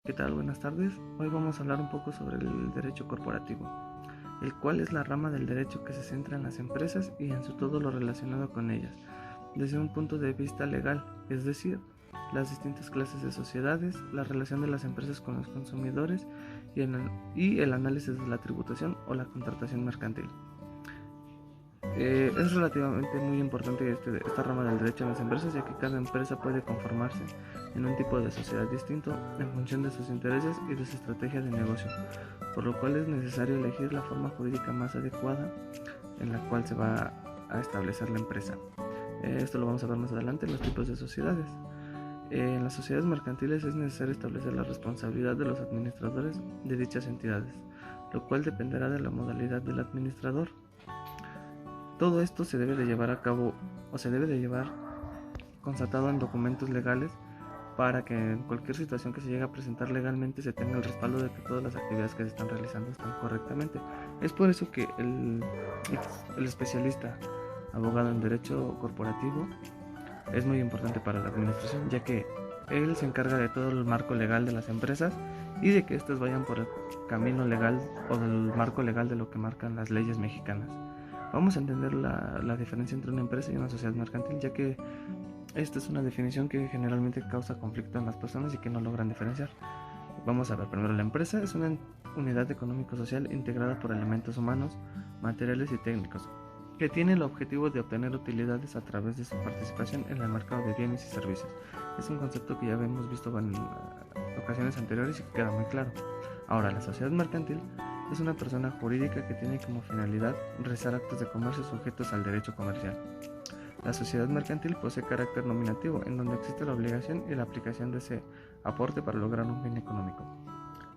¿Qué tal? Buenas tardes. Hoy vamos a hablar un poco sobre el derecho corporativo, el cual es la rama del derecho que se centra en las empresas y en todo lo relacionado con ellas, desde un punto de vista legal, es decir, las distintas clases de sociedades, la relación de las empresas con los consumidores y el análisis de la tributación o la contratación mercantil. Es relativamente muy importante esta rama del derecho en las empresas, ya que cada empresa puede conformarse en un tipo de sociedad distinto en función de sus intereses y de su estrategia de negocio, por lo cual es necesario elegir la forma jurídica más adecuada en la cual se va a establecer la empresa. Esto lo vamos a ver más adelante en los tipos de sociedades. En las sociedades mercantiles es necesario establecer la responsabilidad de los administradores de dichas entidades, lo cual dependerá de la modalidad del administrador. Todo esto se debe de llevar a cabo o se debe de llevar constatado en documentos legales para que en cualquier situación que se llegue a presentar legalmente se tenga el respaldo de que todas las actividades que se están realizando están correctamente. Es por eso que el especialista abogado en derecho corporativo es muy importante para la administración, ya que él se encarga de todo el marco legal de las empresas y de que éstas vayan por el camino legal o del marco legal de lo que marcan las leyes mexicanas. Vamos a entender la diferencia entre una empresa y una sociedad mercantil, ya que esta es una definición que generalmente causa conflicto en las personas y que no logran diferenciar. Vamos a ver primero, la empresa es una unidad económico-social integrada por elementos humanos, materiales y técnicos, que tiene el objetivo de obtener utilidades a través de su participación en el mercado de bienes y servicios. Es un concepto que ya hemos visto en ocasiones anteriores y que queda muy claro. Ahora, la sociedad mercantil es una persona jurídica que tiene como finalidad realizar actos de comercio sujetos al derecho comercial. La sociedad mercantil posee carácter nominativo, en donde existe la obligación y la aplicación de ese aporte para lograr un fin económico.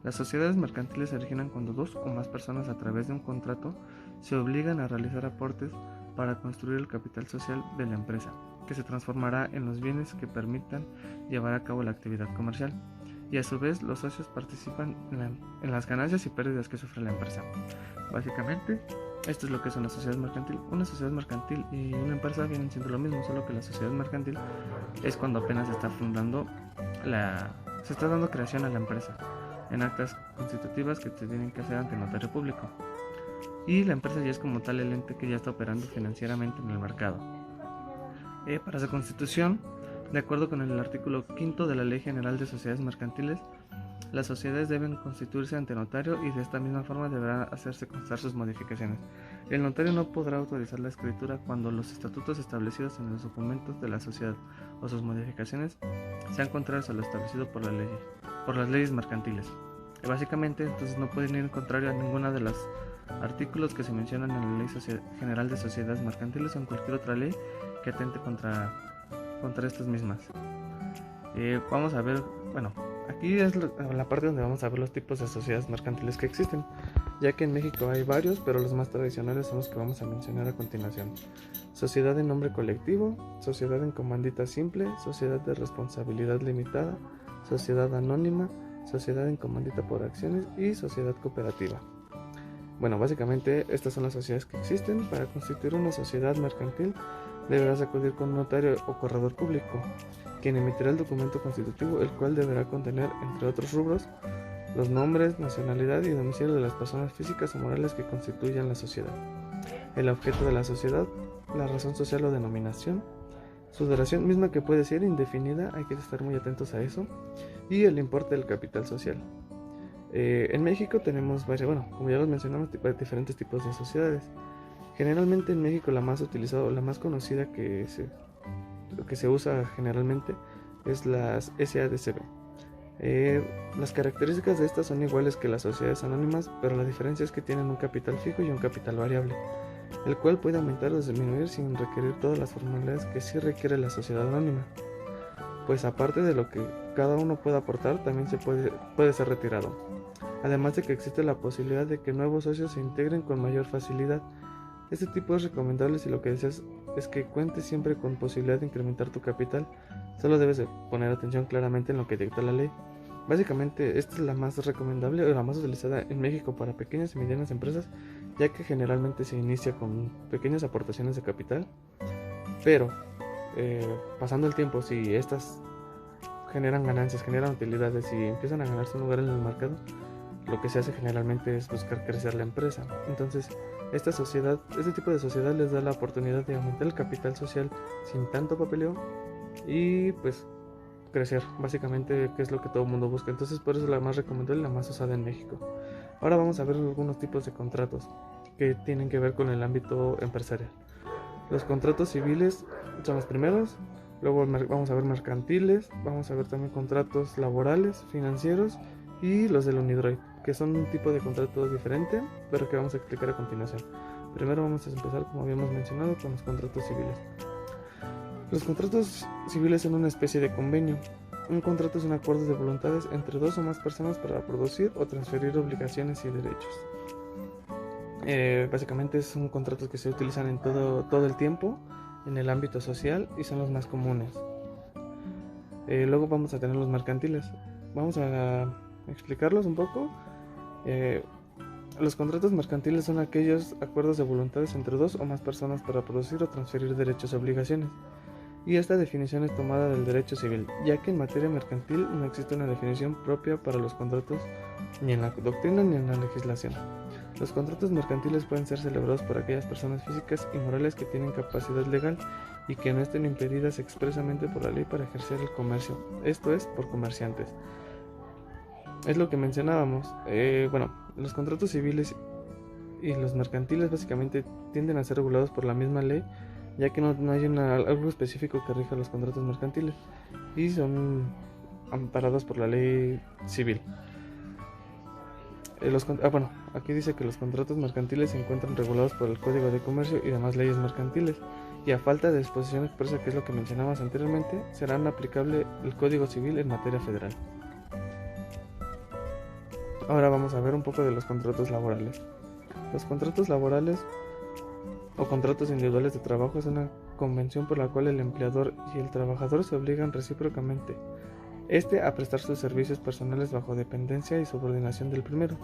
Las sociedades mercantiles se originan cuando dos o más personas a través de un contrato se obligan a realizar aportes para construir el capital social de la empresa, que se transformará en los bienes que permitan llevar a cabo la actividad comercial, y a su vez los socios participan en las ganancias y pérdidas que sufre la empresa. Básicamente, esto es lo que es una sociedad mercantil. Una sociedad mercantil y una empresa vienen siendo lo mismo, solo que la sociedad mercantil es cuando apenas se está fundando, se está dando creación a la empresa en actas constitutivas que se tienen que hacer ante notario público. Y la empresa ya es como tal el ente que ya está operando financieramente en el mercado. Para su constitución, de acuerdo con el artículo 5 de la Ley General de Sociedades Mercantiles, las sociedades deben constituirse ante notario y de esta misma forma deberán hacerse constar sus modificaciones. El notario no podrá autorizar la escritura cuando los estatutos establecidos en los documentos de la sociedad o sus modificaciones sean contrarios a lo establecido por las leyes mercantiles. Básicamente, entonces no pueden ir en contrario a ninguna de los artículos que se mencionan en la Ley General de Sociedades Mercantiles o en cualquier otra ley que atente contra estas mismas. Vamos a ver, aquí es la parte donde vamos a ver los tipos de sociedades mercantiles que existen, ya que en México hay varios, pero los más tradicionales son los que vamos a mencionar a continuación. Sociedad en nombre colectivo, sociedad en comandita simple, sociedad de responsabilidad limitada, sociedad anónima, sociedad en comandita por acciones y sociedad cooperativa. Básicamente estas son las sociedades que existen. Para constituir una sociedad mercantil deberás acudir con un notario o corredor público, quien emitirá el documento constitutivo, el cual deberá contener, entre otros rubros, los nombres, nacionalidad y domicilio de las personas físicas o morales que constituyan la sociedad, el objeto de la sociedad, la razón social o denominación, su duración misma que puede ser indefinida, hay que estar muy atentos a eso, y el importe del capital social. En México tenemos como ya los mencionamos, diferentes tipos de sociedades. Generalmente en México la más utilizada o la más conocida que se usa generalmente es las SADCB. Las características de estas son iguales que las sociedades anónimas, pero la diferencia es que tienen un capital fijo y un capital variable, el cual puede aumentar o disminuir sin requerir todas las formalidades que sí requiere la sociedad anónima, pues aparte de lo que cada uno puede aportar, también puede ser retirado, además de que existe la posibilidad de que nuevos socios se integren con mayor facilidad. Este tipo es recomendable si lo que deseas es que cuentes siempre con posibilidad de incrementar tu capital. Solo debes de poner atención claramente en lo que dicta la ley. Básicamente esta es la más recomendable o la más utilizada en México para pequeñas y medianas empresas, ya que generalmente se inicia con pequeñas aportaciones de capital, pero pasando el tiempo, si estas generan ganancias, generan utilidades y empiezan a ganarse un lugar en el mercado, lo que se hace generalmente es buscar crecer la empresa. Entonces, este tipo de sociedad les da la oportunidad de aumentar el capital social sin tanto papeleo y pues crecer, básicamente, que es lo que todo el mundo busca. Entonces, por eso es la más recomendable y la más usada en México. Ahora vamos a ver algunos tipos de contratos que tienen que ver con el ámbito empresarial. Los contratos civiles son los primeros, luego vamos a ver mercantiles, vamos a ver también contratos laborales, financieros y los del Unidroid, que son un tipo de contrato diferente, pero que vamos a explicar a continuación. Primero vamos a empezar, como habíamos mencionado, con los contratos civiles. Los contratos civiles son una especie de convenio. Un contrato es un acuerdo de voluntades entre dos o más personas para producir o transferir obligaciones y derechos. Básicamente son contratos que se utilizan en todo el tiempo en el ámbito social y son los más comunes. Luego vamos a tener los mercantiles. Vamos a explicarlos un poco. Los contratos mercantiles son aquellos acuerdos de voluntades entre dos o más personas para producir o transferir derechos o obligaciones. Y esta definición es tomada del derecho civil, ya que en materia mercantil no existe una definición propia para los contratos ni en la doctrina ni en la legislación. Los contratos mercantiles pueden ser celebrados por aquellas personas físicas y morales que tienen capacidad legal y que no estén impedidas expresamente por la ley para ejercer el comercio, esto es, por comerciantes. Es lo que mencionábamos. Los contratos civiles y los mercantiles básicamente tienden a ser regulados por la misma ley, ya que no hay algo específico que rija los contratos mercantiles y son amparados por la ley civil. Aquí dice que los contratos mercantiles se encuentran regulados por el Código de Comercio y demás leyes mercantiles, y a falta de disposición expresa, que es lo que mencionamos anteriormente, serán aplicable el Código Civil en materia federal. Ahora vamos a ver un poco de los contratos laborales. Los contratos laborales o contratos individuales de trabajo es una convención por la cual el empleador y el trabajador se obligan recíprocamente a prestar sus servicios personales bajo dependencia y subordinación del primero,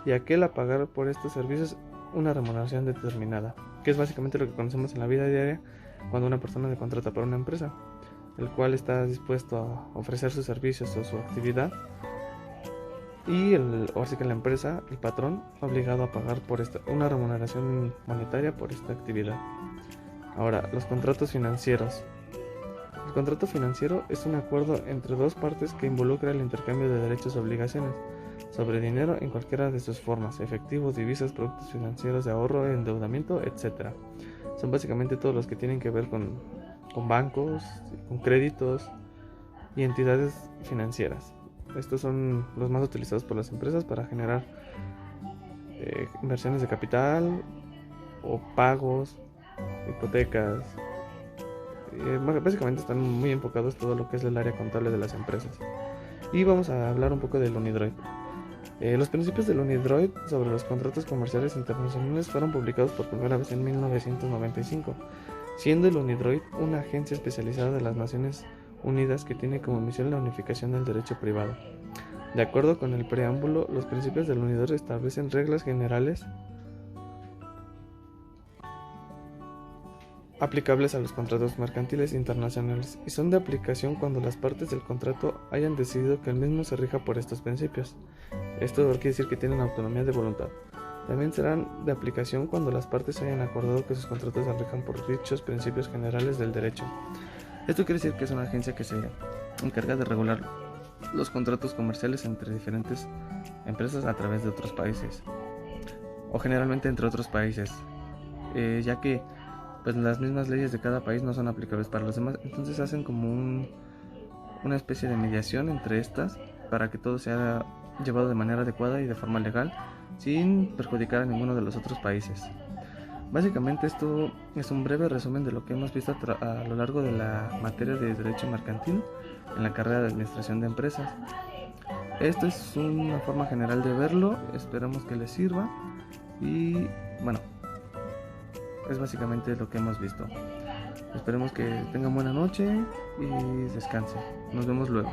y aquel a pagar por estos servicios una remuneración determinada, que es básicamente lo que conocemos en la vida diaria cuando una persona se contrata para una empresa, el cual está dispuesto a ofrecer sus servicios o su actividad, y así que la empresa, el patrón, obligado a pagar por una remuneración monetaria por esta actividad. Ahora, los contratos financieros. El contrato financiero es un acuerdo entre dos partes que involucra el intercambio de derechos o obligaciones sobre dinero en cualquiera de sus formas: efectivo, divisas, productos financieros de ahorro, endeudamiento, etc. Son básicamente todos los que tienen que ver con bancos, con créditos y entidades financieras. Estos son los más utilizados por las empresas para generar inversiones de capital o pagos, hipotecas. Básicamente están muy enfocados todo lo que es el área contable de las empresas. Y vamos a hablar un poco del Unidroid. Los principios del Unidroid sobre los contratos comerciales internacionales fueron publicados por primera vez en 1995, siendo el Unidroid una agencia especializada de las Naciones Unidas que tiene como misión la unificación del derecho privado. De acuerdo con el preámbulo, los principios del Unidroid establecen reglas generales aplicables a los contratos mercantiles internacionales y son de aplicación cuando las partes del contrato hayan decidido que el mismo se rija por estos principios. Esto quiere decir que tienen autonomía de voluntad. También serán de aplicación cuando las partes hayan acordado que sus contratos se rijan por dichos principios generales del derecho. Esto quiere decir que es una agencia que se encarga de regular los contratos comerciales entre diferentes empresas a través de otros países, o generalmente entre otros países, ya que pues las mismas leyes de cada país no son aplicables para los demás. Entonces hacen como una especie de mediación entre estas para que todo sea llevado de manera adecuada y de forma legal, sin perjudicar a ninguno de los otros países. Básicamente esto es un breve resumen de lo que hemos visto a lo largo de la materia de Derecho Mercantil en la carrera de Administración de Empresas. Esto es una forma general de verlo, esperamos que les sirva y bueno, es básicamente lo que hemos visto. Esperemos que tengan buena noche y descansen. Nos vemos luego.